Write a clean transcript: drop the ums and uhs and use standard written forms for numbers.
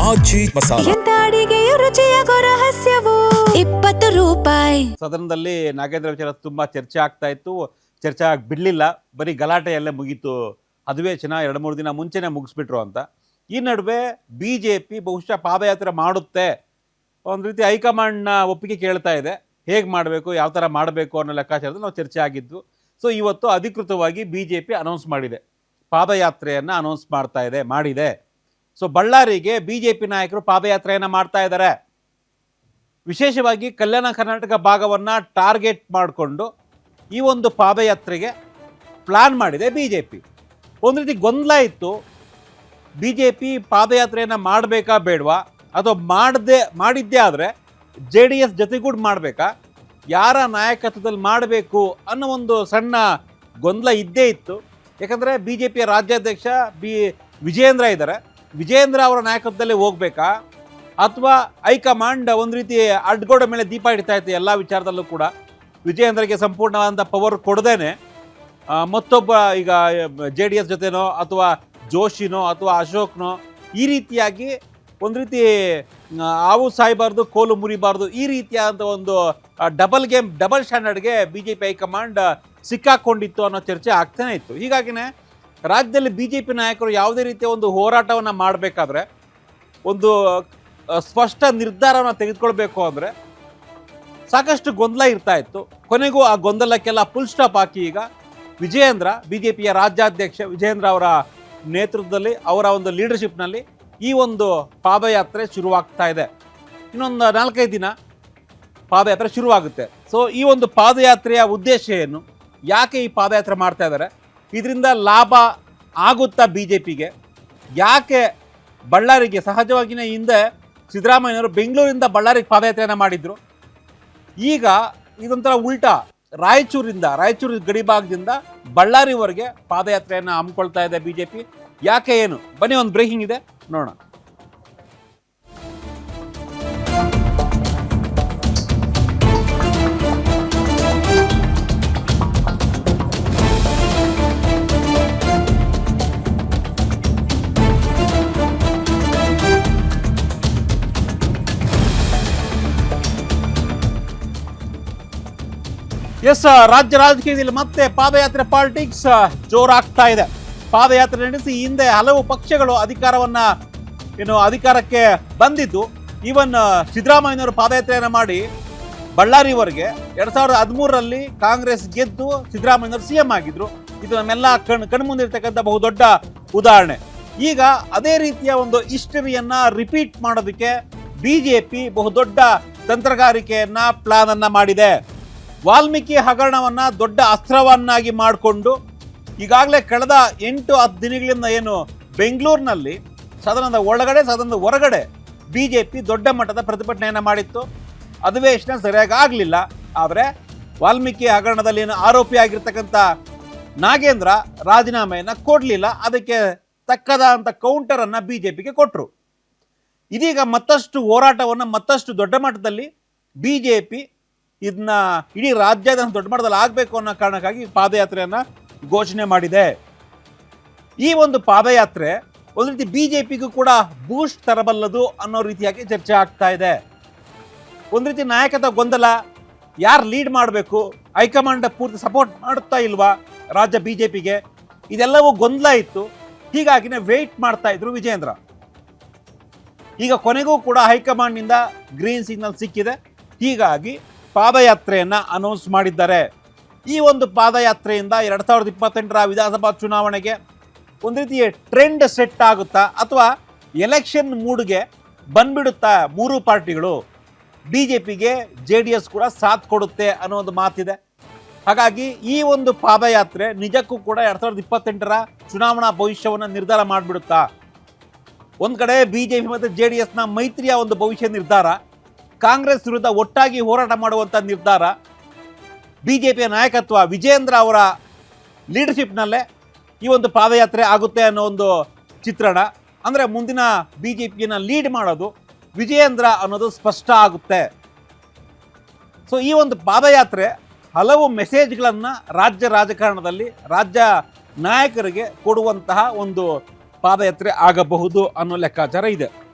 ಆಚಿ ಮಸಾಲ. ಎಂತ ಅಡಿಗೆಯ ರುಚಿಯಾಗೋ ರಹಸ್ಯವು 20 ರೂಪಾಯಿ. ಸದನದಲ್ಲಿ ನಾಗೇಂದ್ರ ವಿಚಾರ ತುಂಬಾ ಚರ್ಚೆ ಆಗ್ತಾ ಇತ್ತು. ಚರ್ಚೆ ಆಗಿ ಬಿಡ್ಲಿಲ್ಲ, ಬರೀ ಗಲಾಟೆಯಲ್ಲೇ ಮುಗೀತು ಅಧಿವೇಶನ. 2-3 ದಿನ ಮುಂಚೆನೆ ಮುಗಿಸ್ಬಿಟ್ರು ಅಂತ. ಈ ನಡುವೆ BJP ಬಹುಶಃ ಪಾದಯಾತ್ರೆ ಮಾಡುತ್ತೆ, ಒಂದು ರೀತಿ ಹೈಕಮಾಂಡ್ನ ಒಪ್ಪಿಗೆ ಕೇಳ್ತಾ ಇದೆ. ಹೇಗೆ ಮಾಡಬೇಕು, ಯಾವ ಥರ ಮಾಡಬೇಕು ಅನ್ನೋ ಲೆಕ್ಕಾಚಾರದಲ್ಲಿ ನಾವು ಚರ್ಚೆ ಆಗಿದ್ವು. ಸೊ ಇವತ್ತು ಅಧಿಕೃತವಾಗಿ BJP ಅನೌನ್ಸ್ ಮಾಡಿದೆ, ಪಾದಯಾತ್ರೆಯನ್ನು ಅನೌನ್ಸ್ ಮಾಡಿದೆ. ಸೊ ಬಳ್ಳಾರಿಗೆ BJP ನಾಯಕರು ಪಾದಯಾತ್ರೆಯನ್ನು ಮಾಡ್ತಾ ಇದ್ದಾರೆ. ವಿಶೇಷವಾಗಿ ಕಲ್ಯಾಣ ಕರ್ನಾಟಕ ಭಾಗವನ್ನು ಟಾರ್ಗೆಟ್ ಮಾಡಿಕೊಂಡು ಈ ಒಂದು ಪಾದಯಾತ್ರೆಗೆ ಪ್ಲಾನ್ ಮಾಡಿದೆ BJP. ಒಂದು ರೀತಿ ಗೊಂದಲ ಇತ್ತು, BJP ಪಾದಯಾತ್ರೆಯನ್ನು ಮಾಡಬೇಕಾ ಬೇಡವಾ, ಅಥವಾ ಮಾಡಿದ್ದೇ ಆದರೆ JDS ಜೊತೆಗೂಡಿ ಮಾಡಬೇಕಾ, ಯಾರ ನಾಯಕತ್ವದಲ್ಲಿ ಮಾಡಬೇಕು ಅನ್ನೋ ಒಂದು ಸಣ್ಣ ಗೊಂದಲ ಇದ್ದೇ ಇತ್ತು. ಯಾಕಂದರೆ BJPಯ ರಾಜ್ಯಾಧ್ಯಕ್ಷ ವಿಜಯೇಂದ್ರ ಇದ್ದಾರೆ. ವಿಜಯೇಂದ್ರ ಅವರ ನಾಯಕತ್ವದಲ್ಲೇ ಹೋಗಬೇಕಾ, ಅಥವಾ ಹೈಕಮಾಂಡ್ ಒಂದು ರೀತಿ ಅಡ್ಗೋಡೆ ಮೇಲೆ ದೀಪ ಇಡ್ತಾ ಇತ್ತು ಎಲ್ಲ ವಿಚಾರದಲ್ಲೂ ಕೂಡ. ವಿಜಯೇಂದ್ರಗೆ ಸಂಪೂರ್ಣವಾದಂಥ ಪವರ್ ಕೊಡದೇನೆ ಮತ್ತೊಬ್ಬ ಈಗ JDS ಜೊತೆನೋ ಅಥವಾ ಜೋಶಿನೋ ಅಥವಾ ಅಶೋಕ್ನೋ ಈ ರೀತಿಯಾಗಿ ಒಂದು ರೀತಿ ಹಾವು ಸಾಯಬಾರ್ದು ಕೋಲು ಮುರಿಬಾರ್ದು, ಈ ರೀತಿಯಾದಂಥ ಒಂದು ಡಬಲ್ ಸ್ಟ್ಯಾಂಡರ್ಡ್ಗೆ BJP ಹೈಕಮಾಂಡ್ ಸಿಕ್ಕಾಕೊಂಡಿತ್ತು ಅನ್ನೋ ಚರ್ಚೆ ಆಗ್ತಾನೆ ಇತ್ತು. ಹೀಗಾಗಿನೇ ರಾಜ್ಯದಲ್ಲಿ BJP ನಾಯಕರು ಯಾವುದೇ ರೀತಿಯ ಒಂದು ಹೋರಾಟವನ್ನು ಮಾಡಬೇಕಾದ್ರೆ, ಒಂದು ಸ್ಪಷ್ಟ ನಿರ್ಧಾರವನ್ನು ತೆಗೆದುಕೊಳ್ಬೇಕು ಅಂದರೆ ಸಾಕಷ್ಟು ಗೊಂದಲ ಇರ್ತಾ ಇತ್ತು. ಕೊನೆಗೂ ಆ ಗೊಂದಲಕ್ಕೆಲ್ಲ ಫುಲ್ ಸ್ಟಾಪ್ ಹಾಕಿ ಈಗ ವಿಜಯೇಂದ್ರ, BJPಯ ರಾಜ್ಯಾಧ್ಯಕ್ಷ ವಿಜಯೇಂದ್ರ ಅವರ ನೇತೃತ್ವದಲ್ಲಿ, ಅವರ ಒಂದು ಲೀಡರ್ಶಿಪ್ನಲ್ಲಿ ಈ ಒಂದು ಪಾದಯಾತ್ರೆ ಶುರುವಾಗ್ತಾ ಇದೆ. ಇನ್ನೊಂದು 4-5 ದಿನ ಪಾದಯಾತ್ರೆ ಶುರುವಾಗುತ್ತೆ. ಸೊ ಈ ಒಂದು ಪಾದಯಾತ್ರೆಯ ಉದ್ದೇಶ ಏನು, ಯಾಕೆ ಈ ಪಾದಯಾತ್ರೆ ಮಾಡ್ತಾ ಇದ್ದಾರೆ, ಇದರಿಂದ ಲಾಭ ಆಗುತ್ತಾ BJPಗೆ, ಯಾಕೆ ಬಳ್ಳಾರಿಗೆ, ಸಹಜವಾಗಿಯೇ ಹಿಂದೆ ಸಿದ್ದರಾಮಯ್ಯನವರು ಬೆಂಗಳೂರಿಂದ ಬಳ್ಳಾರಿಗೆ ಪಾದಯಾತ್ರೆಯನ್ನು ಮಾಡಿದ್ರು. ಈಗ ಇದೊಂಥರ ಉಲ್ಟಾ, ರಾಯಚೂರು ಗಡಿ ಭಾಗದಿಂದ ಬಳ್ಳಾರಿವರೆಗೆ ಪಾದಯಾತ್ರೆಯನ್ನು ಹಮ್ಮಿಕೊಳ್ತಾ ಇದೆ BJP. ಯಾಕೆ ಏನು, ಬನ್ನಿ ಒಂದು ಬ್ರೇಕಿಂಗ್ ಇದೆ ನೋಡೋಣ. ರಾಜ್ಯ ರಾಜಕೀಯದಲ್ಲಿ ಮತ್ತೆ ಪಾದಯಾತ್ರೆ ಪಾಲಿಟಿಕ್ಸ್ ಜೋರಾಗ್ತಾ ಇದೆ. ಪಾದಯಾತ್ರೆ ನಡೆಸಿ ಹಿಂದೆ ಹಲವು ಪಕ್ಷಗಳು ಅಧಿಕಾರಕ್ಕೆ ಬಂದಿದ್ದು. ಈವನ್ ಸಿದ್ದರಾಮಯ್ಯನವರು ಪಾದಯಾತ್ರೆಯನ್ನು ಮಾಡಿ ಬಳ್ಳಾರಿವರೆಗೆ 2013ರಲ್ಲಿ ಕಾಂಗ್ರೆಸ್ ಗೆದ್ದು ಸಿದ್ದರಾಮಯ್ಯನವರು CM ಆಗಿದ್ರು. ಇದು ನಮ್ಮೆಲ್ಲ ಕಣ್ಮುಂದಿರ್ತಕ್ಕಂಥ ಬಹುದೊಡ್ಡ ಉದಾಹರಣೆ. ಈಗ ಅದೇ ರೀತಿಯ ಒಂದು ಹಿಸ್ಟರಿಯನ್ನ ರಿಪೀಟ್ ಮಾಡೋದಕ್ಕೆ BJP ಬಹುದೊಡ್ಡ ತಂತ್ರಗಾರಿಕೆಯನ್ನ ಪ್ಲಾನ್ ಅನ್ನ ಮಾಡಿದೆ. ವಾಲ್ಮೀಕಿ ಹಗರಣವನ್ನ ದೊಡ್ಡ ಅಸ್ತ್ರವನ್ನಾಗಿ ಮಾಡಿಕೊಂಡು ಈಗಾಗಲೇ ಕಳೆದ 8-10 ದಿನಗಳಿಂದ ಏನು ಬೆಂಗಳೂರಿನಲ್ಲಿ ಸದನದ ಒಳಗಡೆ ಸದನದ ಹೊರಗಡೆ BJP ದೊಡ್ಡ ಮಟ್ಟದ ಪ್ರತಿಭಟನೆಯನ್ನು ಮಾಡಿತ್ತು. ಅಧಿವೇಶನ ಸರಿಯಾಗಿ ಆಗಲಿಲ್ಲ. ಆದರೆ ವಾಲ್ಮೀಕಿ ಹಗರಣದಲ್ಲಿ ಏನು ಆರೋಪಿಯಾಗಿರ್ತಕ್ಕಂಥ ನಾಗೇಂದ್ರ ರಾಜೀನಾಮೆಯನ್ನು ಕೊಡಲಿಲ್ಲ. ಅದಕ್ಕೆ ತಕ್ಕದಂಥ ಕೌಂಟರನ್ನು BJPಗೆ ಕೊಟ್ಟರು. ಇದೀಗ ಮತ್ತಷ್ಟು ಹೋರಾಟವನ್ನು ಮತ್ತಷ್ಟು ದೊಡ್ಡ ಮಟ್ಟದಲ್ಲಿ BJP ಇದನ್ನ ಇಡೀ ರಾಜ್ಯಾದ್ಯಂತ ದೊಡ್ಡ ಮಟ್ಟದಲ್ಲಿ ಆಗಬೇಕು ಅನ್ನೋ ಕಾರಣಕ್ಕಾಗಿ ಪಾದಯಾತ್ರೆಯನ್ನು ಘೋಷಣೆ ಮಾಡಿದೆ. ಈ ಒಂದು ಪಾದಯಾತ್ರೆ ಒಂದು ರೀತಿ BJPಗೂ ಕೂಡ ಬೂಸ್ಟ್ ತರಬಲ್ಲದು ಅನ್ನೋ ರೀತಿಯಾಗಿ ಚರ್ಚೆ ಆಗ್ತಾ ಇದೆ. ಒಂದು ರೀತಿ ನಾಯಕತ್ವ ಗೊಂದಲ, ಯಾರು ಲೀಡ್ ಮಾಡಬೇಕು, ಹೈಕಮಾಂಡ್ ಪೂರ್ತಿ ಸಪೋರ್ಟ್ ಮಾಡುತ್ತಾ ಇಲ್ವಾ ರಾಜ್ಯ BJPಗೆ, ಇದೆಲ್ಲವೂ ಗೊಂದಲ ಇತ್ತು. ಹೀಗಾಗಿನೇ ವೆಯ್ಟ್ ಮಾಡ್ತಾ ಇದ್ರು ವಿಜಯೇಂದ್ರ. ಈಗ ಕೊನೆಗೂ ಕೂಡ ಹೈಕಮಾಂಡ್ನಿಂದ ಗ್ರೀನ್ ಸಿಗ್ನಲ್ ಸಿಕ್ಕಿದೆ. ಹೀಗಾಗಿ ಪಾದಯಾತ್ರೆಯನ್ನು ಅನೌನ್ಸ್ ಮಾಡಿದ್ದಾರೆ. ಈ ಒಂದು ಪಾದಯಾತ್ರೆಯಿಂದ 2028ರ ವಿಧಾನಸಭಾ ಚುನಾವಣೆಗೆ ಒಂದು ರೀತಿಯ ಟ್ರೆಂಡ್ ಸೆಟ್ ಆಗುತ್ತಾ, ಅಥವಾ ಎಲೆಕ್ಷನ್ ಮೂಡ್ಗೆ ಬಂದ್ಬಿಡುತ್ತಾ ಮೂರು ಪಾರ್ಟಿಗಳು, BJPಗೆ JDS ಕೂಡ ಸಾಥ್ ಕೊಡುತ್ತೆ ಅನ್ನೋ ಒಂದು ಮಾತಿದೆ. ಹಾಗಾಗಿ ಈ ಒಂದು ಪಾದಯಾತ್ರೆ ನಿಜಕ್ಕೂ ಕೂಡ 2028ರ ಚುನಾವಣಾ ಭವಿಷ್ಯವನ್ನು ನಿರ್ಧಾರ ಮಾಡಿಬಿಡುತ್ತಾ. ಒಂದು ಕಡೆ BJP ಮತ್ತು JDSನ ಮೈತ್ರಿಯ ಒಂದು ಭವಿಷ್ಯ ನಿರ್ಧಾರ, ಕಾಂಗ್ರೆಸ್ ವಿರುದ್ಧ ಒಟ್ಟಾಗಿ ಹೋರಾಟ ಮಾಡುವಂಥ ನಿರ್ಧಾರ, BJPಯ ನಾಯಕತ್ವ ವಿಜಯೇಂದ್ರ ಅವರ ಲೀಡರ್ಶಿಪ್ನಲ್ಲೇ ಈ ಒಂದು ಪಾದಯಾತ್ರೆ ಆಗುತ್ತೆ ಅನ್ನೋ ಒಂದು ಚಿತ್ರಣ. ಅಂದರೆ ಮುಂದಿನ BJPಯನ್ನು ಲೀಡ್ ಮಾಡೋದು ವಿಜಯೇಂದ್ರ ಅನ್ನೋದು ಸ್ಪಷ್ಟ ಆಗುತ್ತೆ. ಸೊ ಈ ಒಂದು ಪಾದಯಾತ್ರೆ ಹಲವು ಮೆಸೇಜ್ಗಳನ್ನು ರಾಜ್ಯ ರಾಜಕಾರಣದಲ್ಲಿ ರಾಜ್ಯ ನಾಯಕರಿಗೆ ಕೊಡುವಂತಹ ಒಂದು ಪಾದಯಾತ್ರೆ ಆಗಬಹುದು ಅನ್ನೋ ಲೆಕ್ಕಾಚಾರ ಇದೆ.